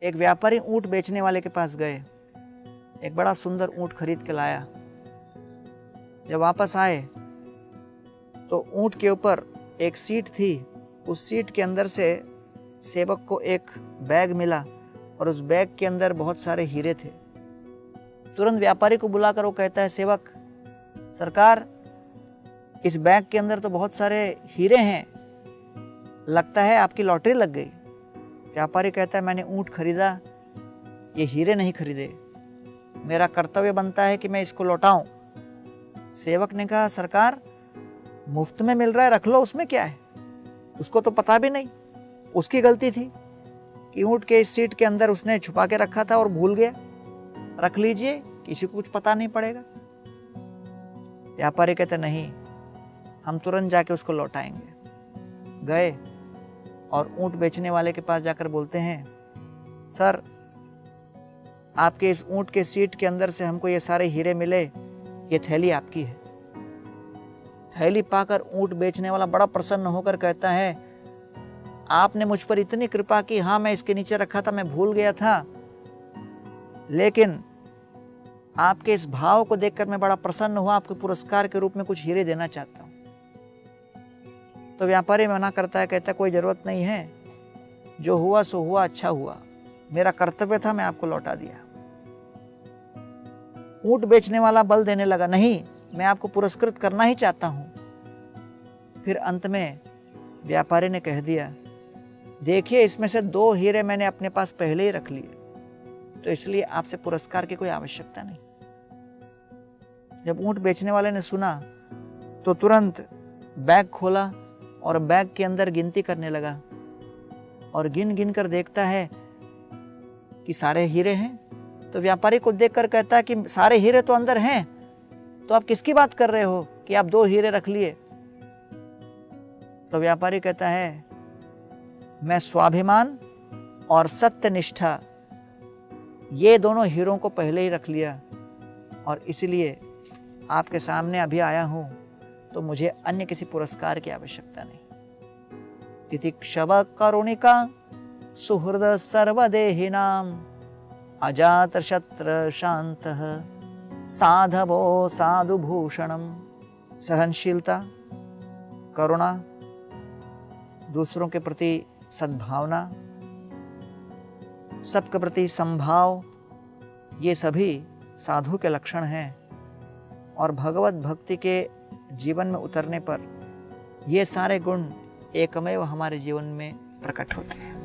एक व्यापारी ऊंट बेचने वाले के पास गए, एक बड़ा सुंदर ऊंट खरीद के लाया। जब वापस आए तो ऊंट के ऊपर एक सीट थी, उस सीट के अंदर से सेवक को एक बैग मिला और उस बैग के अंदर बहुत सारे हीरे थे। तुरंत व्यापारी को बुलाकर वो कहता है, सेवक सरकार, इस बैग के अंदर तो बहुत सारे हीरे हैं, लगता है आपकी लॉटरी लग गई। व्यापारी कहता है, मैंने ऊंट खरीदा, ये हीरे नहीं खरीदे, मेरा कर्तव्य बनता है कि मैं इसको लौटाऊं। सेवक ने कहा, सरकार मुफ्त में मिल रहा है, रख लो, उसमें क्या है। उसको तो पता भी नहीं, उसकी गलती थी कि ऊंट के इस सीट के अंदर उसने छुपा के रखा था और भूल गया। रख लीजिए, किसी को कुछ पता नहीं पड़ेगा। व्यापारी कहते, नहीं, हम तुरंत जाके उसको लौटाएंगे। गए और ऊंट बेचने वाले के पास जाकर बोलते हैं, सर आपके इस ऊंट के सीट के अंदर से हमको ये सारे हीरे मिले, ये थैली आपकी है। थैली पाकर ऊंट बेचने वाला बड़ा प्रसन्न होकर कहता है, आपने मुझ पर इतनी कृपा की, हाँ मैं इसके नीचे रखा था, मैं भूल गया था, लेकिन आपके इस भाव को देखकर मैं बड़ा प्रसन्न हुआ, आपके पुरस्कार के रूप में कुछ हीरे देना चाहता हूं। तो व्यापारी मना करता है, कहता कोई जरूरत नहीं है, जो हुआ सो हुआ, अच्छा हुआ, मेरा कर्तव्य था, मैं आपको लौटा दिया। ऊंट बेचने वाला बल देने लगा, नहीं, मैं आपको पुरस्कृत करना ही चाहता हूं। फिर अंत में व्यापारी ने कह दिया, देखिए इसमें से 2 हीरे मैंने अपने पास पहले ही रख लिए, तो इसलिए आपसे पुरस्कार की कोई आवश्यकता नहीं। जब ऊंट बेचने वाले ने सुना तो तुरंत बैग खोला और बैग के अंदर गिनती करने लगा और गिन गिन कर देखता है कि सारे हीरे हैं। तो व्यापारी को देखकर कहता है कि सारे हीरे तो अंदर हैं, तो आप किसकी बात कर रहे हो कि आप 2 हीरे रख लिए। तो व्यापारी कहता है, मैं स्वाभिमान और सत्यनिष्ठा ये दोनों हीरों को पहले ही रख लिया और इसलिए आपके सामने अभी आया हूं, तो मुझे अन्य किसी पुरस्कार की आवश्यकता नहीं। तितिक्षव करुणिका सुहृद सर्वदेहिनाम अजात शत्र शांतः साधवो साधुभूषणम। सहनशीलता, करुणा, दूसरों के प्रति सद्भावना, सबके प्रति संभाव, ये सभी साधु के लक्षण हैं और भगवत भक्ति के जीवन में उतरने पर ये सारे गुण एकमेव हमारे जीवन में प्रकट होते हैं।